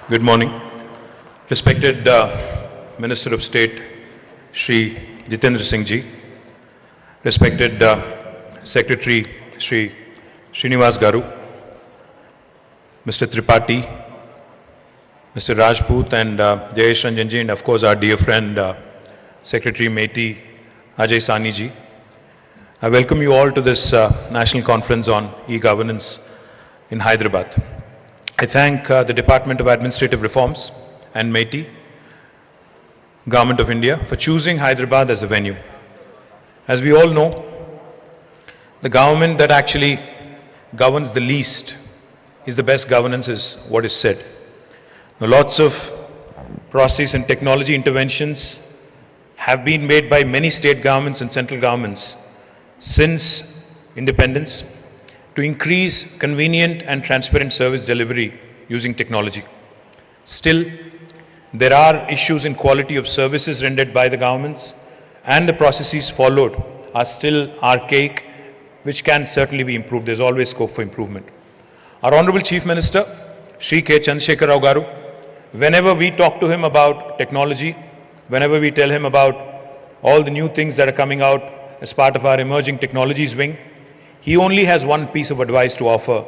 Good morning. Respected Minister of State, Shri Jitendra Singh Ji, respected Secretary, Shri Srinivas Garu, Mr. Tripathi, Mr. Rajput and Jayesh Ranjan Ji, and of course our dear friend Secretary MeitY, Ajay Sani Ji. I welcome you all to this National Conference on E-Governance in Hyderabad. I thank the Department of Administrative Reforms and MeitY, Government of India, for choosing Hyderabad as a venue. As we all know, the government that actually governs the least is the best governance, is what is said. Now, lots of process and technology interventions have been made by many state governments and central governments since independence to increase convenient and transparent service delivery using technology. Still, there are issues in quality of services rendered by the governments, and the processes followed are still archaic, which can certainly be improved. There's always scope for improvement. Our Honorable Chief Minister, Shri K. Chandrasekhar Rao Garu, whenever we talk to him about technology, whenever we tell him about all the new things that are coming out as part of our emerging technologies wing, he only has one piece of advice to offer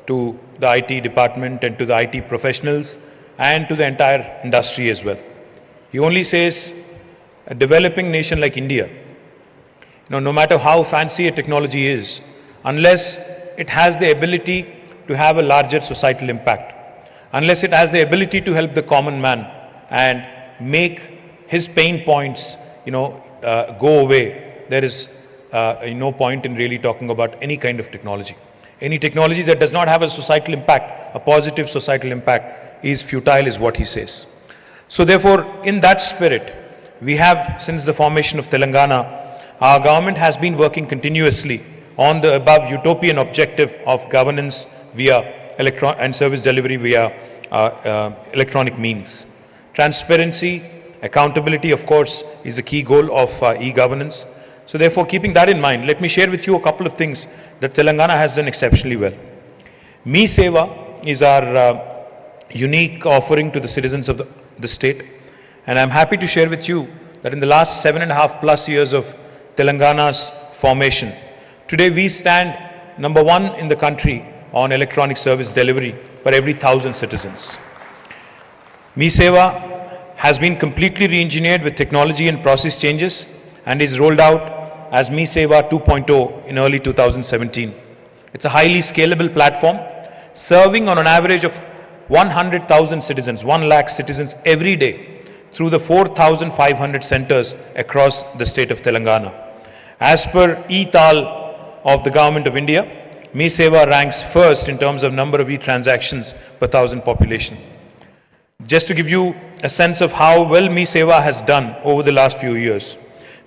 to the IT department and to the IT professionals and to the entire industry as well. He only says, a developing nation like India, no matter how fancy a technology is, unless it has the ability to have a larger societal impact, unless it has the ability to help the common man and make his pain points, go away, there is no point in really talking about any kind of technology. Any technology that does not have a societal impact, a positive societal impact, is futile, is what he says. So therefore, in that spirit, we have, since the formation of Telangana, our government has been working continuously on the above utopian objective of governance via and service delivery via electronic means. Transparency, accountability, of course, is the key goal of e-governance. So therefore, keeping that in mind, let me share with you a couple of things that Telangana has done exceptionally well. MeSeva is our unique offering to the citizens of the state, and I'm happy to share with you that in the last 7.5+ years of Telangana's formation, today we stand number 1 in the country on electronic service delivery for every 1,000 citizens. MeSeva has been completely re-engineered with technology and process changes and is rolled out as MeSeva 2.0 in early 2017. It's a highly scalable platform serving on an average of 100,000 citizens, 1 lakh citizens every day through the 4,500 centers across the state of Telangana. As per e-Tal of the Government of India, MeSeva ranks first in terms of number of e-transactions per 1,000 population. Just to give you a sense of how well MeSeva has done over the last few years,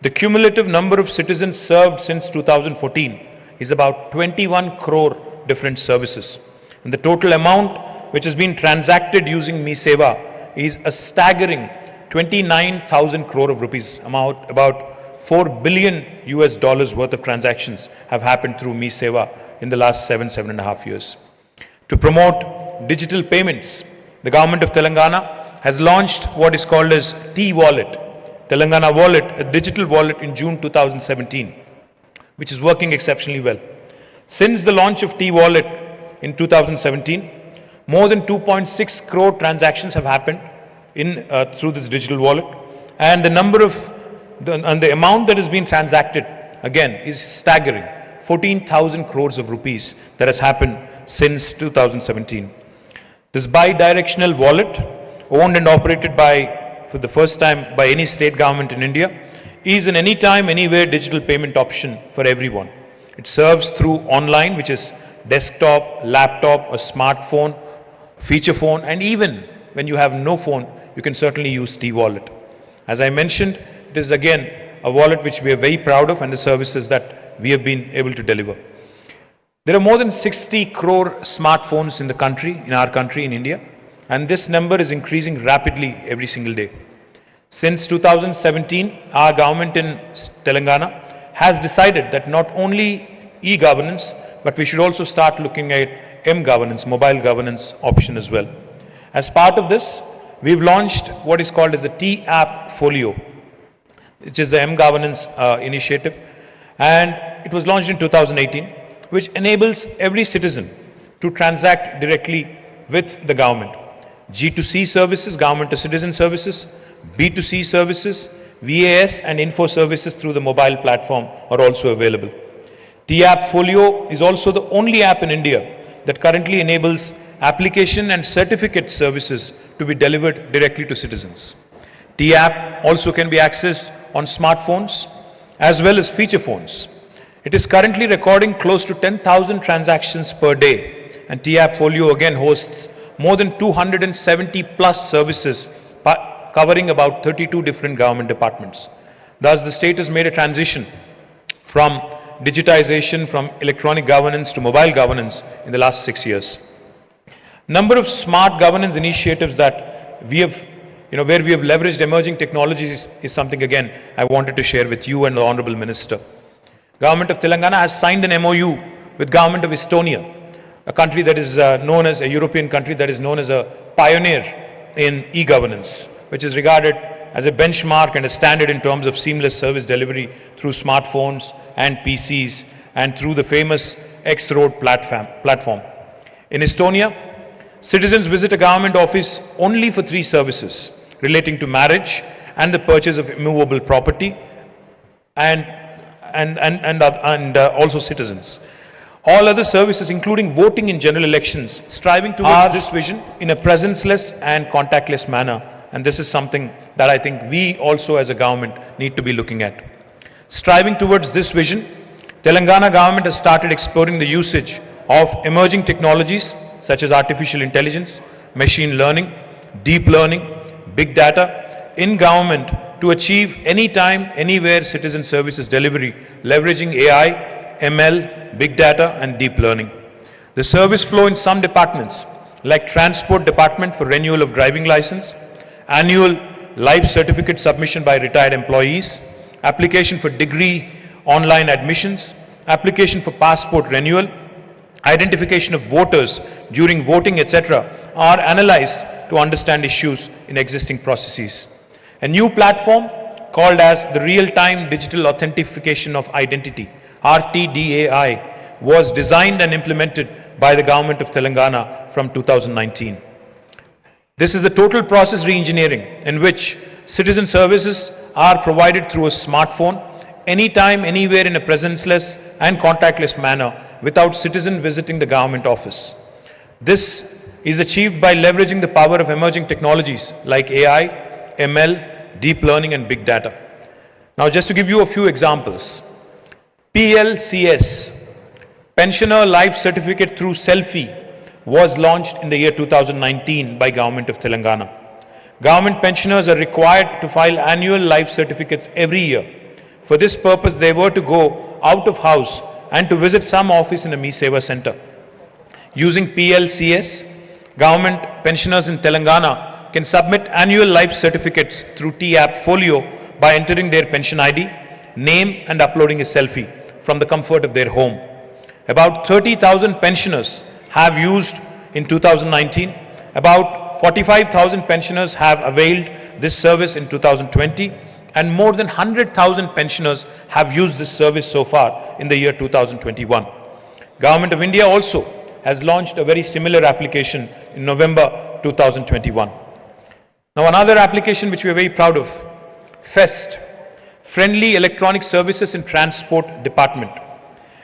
the cumulative number of citizens served since 2014 is about 21 crore different services. And the total amount which has been transacted using MeSeva is a staggering 29,000 crore of rupees. About $4 billion worth of transactions have happened through MeSeva in the last 7.5 years. To promote digital payments, the government of Telangana has launched what is called as T-Wallet, Telangana Wallet, a digital wallet in June 2017, which is working exceptionally well. Since the launch of T-Wallet in 2017, more than 2.6 crore transactions have happened through this digital wallet, and the amount that has been transacted again is staggering, 14,000 crores of rupees that has happened since 2017. This bi-directional wallet, owned and operated for the first time by any state government in India, is an anytime, anywhere digital payment option for everyone. It serves through online, which is desktop, laptop, a smartphone, feature phone, and even when you have no phone, you can certainly use T-Wallet. As I mentioned, it is again a wallet which we are very proud of and the services that we have been able to deliver. There are more than 60 crore smartphones in our country, in India, and this number is increasing rapidly every single day. Since 2017, our government in Telangana has decided that not only e-governance, but we should also start looking at M-governance, mobile governance option as well. As part of this, we've launched what is called as the T-App Folio, which is the M-Governance initiative, and it was launched in 2018, which enables every citizen to transact directly with the government. G2C services, government to citizen services, B2C services, VAS and info services through the mobile platform are also available. T-App Folio is also the only app in India that currently enables application and certificate services to be delivered directly to citizens. T-App also can be accessed on smartphones as well as feature phones. It is currently recording close to 10,000 transactions per day, and T-App Folio again hosts more than 270 plus services covering about 32 different government departments. Thus, the state has made a transition from digitization, from electronic governance to mobile governance in the last 6 years. Number of smart governance initiatives that we have, where we have leveraged emerging technologies is something again I wanted to share with you and the Honorable Minister. Government of Telangana has signed an MOU with Government of Estonia, a country that is known as a European country that is known as a pioneer in e-governance, which is regarded as a benchmark and a standard in terms of seamless service delivery through smartphones and PCs and through the famous X-Road platform. In Estonia, citizens visit a government office only for 3 services relating to marriage and the purchase of immovable property and also citizens. All other services, including voting in general elections, striving towards this vision in a presenceless and contactless manner. And this is something that I think we also as a government need to be looking at. Striving towards this vision, Telangana government has started exploring the usage of emerging technologies such as artificial intelligence, machine learning, deep learning, big data in government to achieve anytime, anywhere citizen services delivery, leveraging AI, ML, big data and deep learning. The service flow in some departments like Transport Department for renewal of driving license, annual life certificate submission by retired employees, application for degree online admissions, application for passport renewal, identification of voters during voting, etc., are analyzed to understand issues in existing processes. A new platform called as the Real-Time Digital Authentication of Identity, RTDAI, was designed and implemented by the Government of Telangana from 2019. This is a total process re-engineering in which citizen services are provided through a smartphone, anytime, anywhere in a presenceless and contactless manner without citizen visiting the government office. This is achieved by leveraging the power of emerging technologies like AI, ML, deep learning and big data. Now just to give you a few examples, PLCS, Pensioner Life Certificate through Selfie, was launched in the year 2019 by Government of Telangana. Government pensioners are required to file annual life certificates every year. For this purpose, they were to go out of house and to visit some office in a MeSeva center. Using PLCS, government pensioners in Telangana can submit annual life certificates through T-App Folio by entering their pension ID, name and uploading a selfie from the comfort of their home. About 30,000 pensioners have used in 2019. About 45,000 pensioners have availed this service in 2020, and more than 100,000 pensioners have used this service so far in the year 2021. Government of India also has launched a very similar application in November 2021. Now another application which we are very proud of, FEST, Friendly Electronic Services in Transport Department.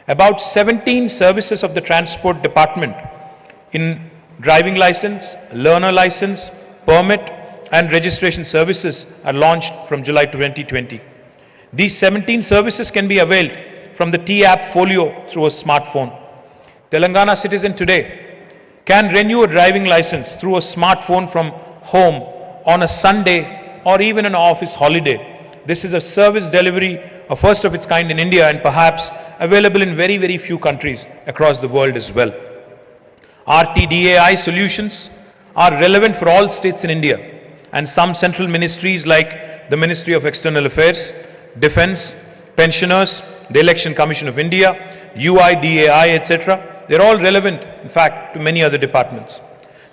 About 17 services of the Transport Department in driving license, learner license, permit and registration services are launched from July 2020. These 17 services can be availed from the T-App Folio through a smartphone. Telangana citizen today can renew a driving license through a smartphone from home on a Sunday or even an office holiday. This is a service delivery, a first of its kind in India and perhaps available in very, very few countries across the world as well. RTDAI solutions are relevant for all states in India, and some central ministries like the Ministry of External Affairs, Defence, Pensioners, the Election Commission of India, UIDAI, etc. They're all relevant, in fact, to many other departments.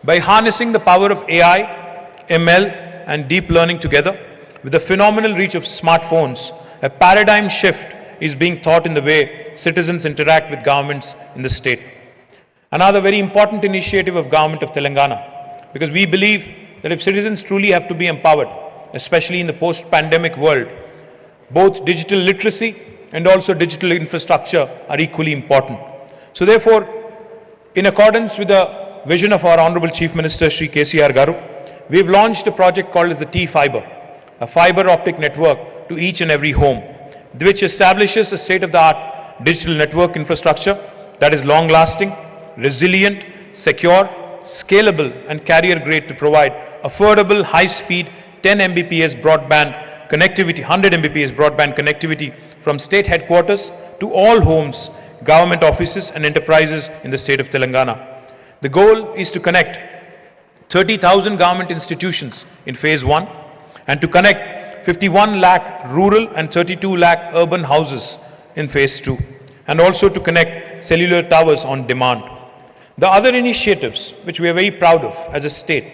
By harnessing the power of AI, ML and deep learning together, with the phenomenal reach of smartphones, a paradigm shift is being taught in the way citizens interact with governments in the state. Another very important initiative of Government of Telangana, because we believe that if citizens truly have to be empowered, especially in the post-pandemic world, both digital literacy and also digital infrastructure are equally important. So therefore, in accordance with the vision of our Honorable Chief Minister Shri KCR Garu, we have launched a project called as the T-Fiber, a fiber optic network to each and every home, which establishes a state-of-the-art digital network infrastructure that is long-lasting, resilient, secure, scalable and carrier-grade to provide affordable, high-speed 10 Mbps broadband connectivity, 100 Mbps broadband connectivity from state headquarters to all homes, government offices and enterprises in the state of Telangana. The goal is to connect 30,000 government institutions in phase 1 and to connect 51 lakh rural and 32 lakh urban houses in phase 2, and also to connect cellular towers on demand. The other initiatives which we are very proud of as a state,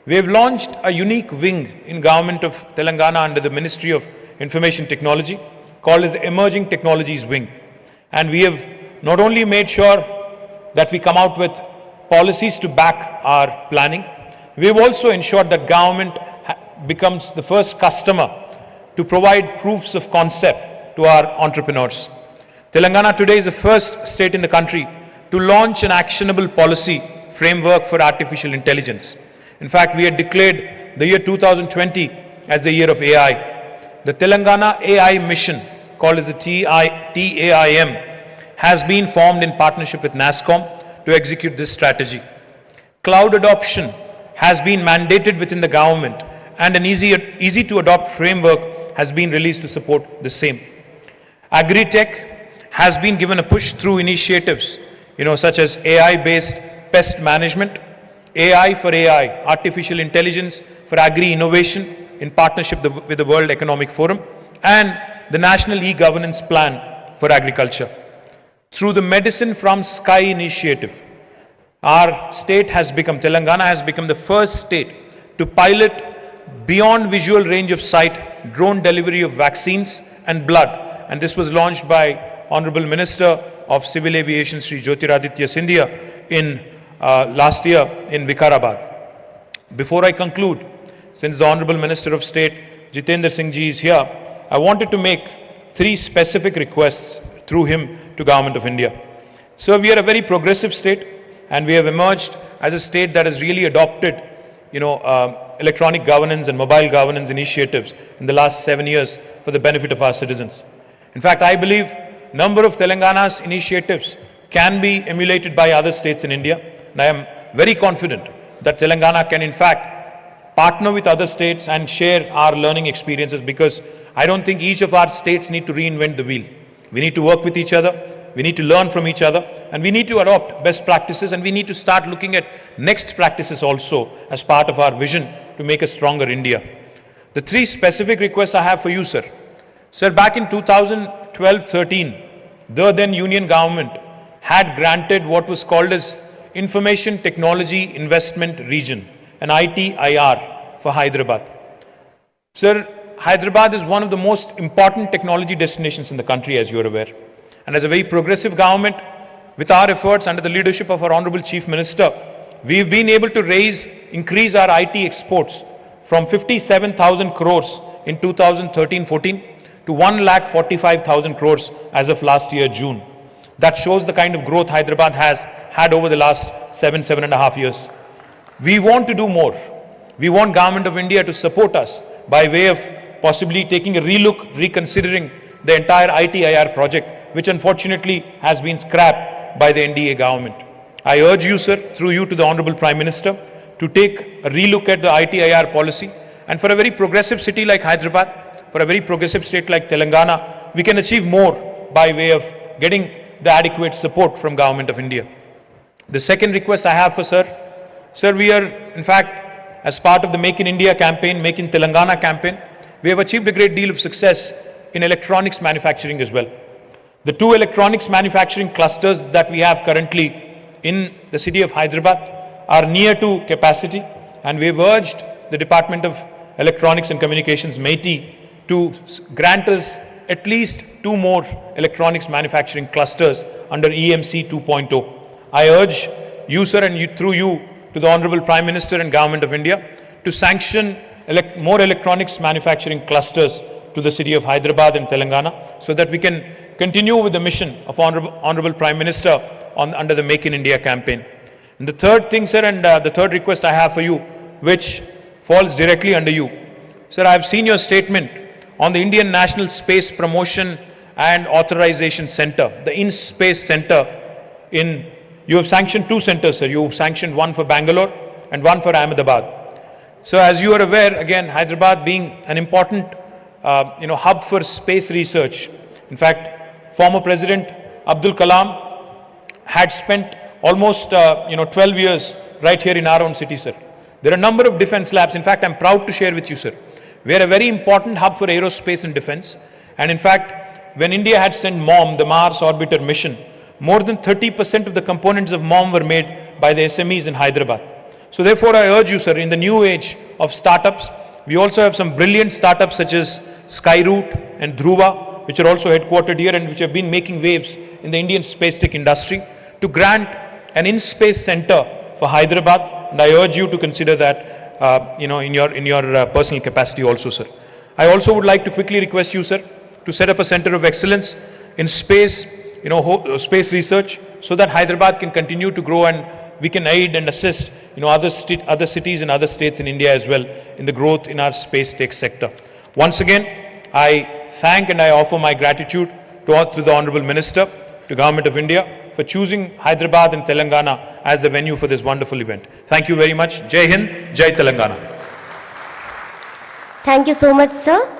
we have launched a unique wing in Government of Telangana under the Ministry of Information Technology called as the Emerging Technologies Wing. And we have not only made sure that we come out with policies to back our planning, we have also ensured that government becomes the first customer to provide proofs of concept to our entrepreneurs. Telangana today is the first state in the country to launch an actionable policy framework for artificial intelligence. In fact, we had declared the year 2020 as the year of AI. The Telangana AI mission, called as the TAIM, has been formed in partnership with NASSCOM to execute this strategy. Cloud adoption has been mandated within the government and an easy to adopt framework has been released to support the same. Agri-tech has been given a push through initiatives, such as AI-based pest management, AI for AI, artificial intelligence for agri-innovation in partnership with the World Economic Forum, and the National E-Governance Plan for Agriculture. Through the Medicine from Sky initiative, our state has become, Telangana has become the first state to pilot beyond visual range of sight drone delivery of vaccines and blood. And this was launched by Honorable Minister of Civil Aviation Shri Jyotiraditya Scindia in last year in Vikarabad. Before I conclude, since the Honorable Minister of State Jitendra Singh Ji is here, I wanted to make 3 specific requests through him to Government of India. So we are a very progressive state and we have emerged as a state that has really adopted electronic governance and mobile governance initiatives in the last 7 years for the benefit of our citizens. In fact, I believe number of Telangana's initiatives can be emulated by other states in India. And I am very confident that Telangana can in fact partner with other states and share our learning experiences, because I don't think each of our states need to reinvent the wheel. We need to work with each other, we need to learn from each other, and we need to adopt best practices, and we need to start looking at next practices also as part of our vision to make a stronger India. The 3 specific requests I have for you, sir. Sir, back in 2012-13, the then Union government had granted what was called as Information Technology Investment Region, an ITIR for Hyderabad. Sir, Hyderabad is one of the most important technology destinations in the country, as you are aware. And as a very progressive government, with our efforts under the leadership of our Honorable Chief Minister, we've been able to increase our IT exports from 57,000 crores in 2013-14 to 1,45,000 crores as of last year, June. That shows the kind of growth Hyderabad has had over the last 7.5 years. We want to do more. We want Government of India to support us by way of possibly taking a relook, reconsidering the entire ITIR project, which unfortunately has been scrapped by the NDA government. I urge you, sir, through you to the Honorable Prime Minister, to take a relook at the ITIR policy. And for a very progressive city like Hyderabad, for a very progressive state like Telangana, we can achieve more by way of getting the adequate support from Government of India. The second request I have for sir, we are in fact, as part of the Make in India campaign, Make in Telangana campaign, we have achieved a great deal of success in electronics manufacturing as well. The 2 electronics manufacturing clusters that we have currently in the city of Hyderabad are near to capacity, and we've urged the Department of Electronics and Communications, MeitY, to grant us at least 2 more electronics manufacturing clusters under EMC 2.0. I urge you, sir, and through you to the Honorable Prime Minister and Government of India to sanction more electronics manufacturing clusters to the city of Hyderabad and Telangana, so that we can continue with the mission of Honorable Prime Minister under the Make in India campaign. And the third thing, sir, and the third request I have for you, which falls directly under you. Sir, I have seen your statement on the Indian National Space Promotion and Authorization Center, the InSpace Center. You have sanctioned 2 centers, sir. You sanctioned one for Bangalore and one for Ahmedabad. So, as you are aware, again, Hyderabad being an important hub for space research. In fact, former President Abdul Kalam had spent almost 12 years right here in our own city, sir. There are a number of defense labs. In fact, I'm proud to share with you, sir. We are a very important hub for aerospace and defense. And in fact, when India had sent MOM, the Mars Orbiter mission, more than 30% of the components of MOM were made by the SMEs in Hyderabad. So therefore, I urge you, sir, in the new age of startups, we also have some brilliant startups such as Skyroot and Dhruva, which are also headquartered here and which have been making waves in the Indian space tech industry, to grant an in-space center for Hyderabad. And I urge you to consider that, in your personal capacity also, sir. I also would like to quickly request you, sir, to set up a center of excellence in space, space research, so that Hyderabad can continue to grow and we can aid and assist, other cities and other states in India as well in the growth in our space tech sector. Once again, I thank and I offer my gratitude to the Honorable Minister, to Government of India, for choosing Hyderabad and Telangana as the venue for this wonderful event. Thank you very much. Jai Hind, Jai Telangana. Thank you so much, sir.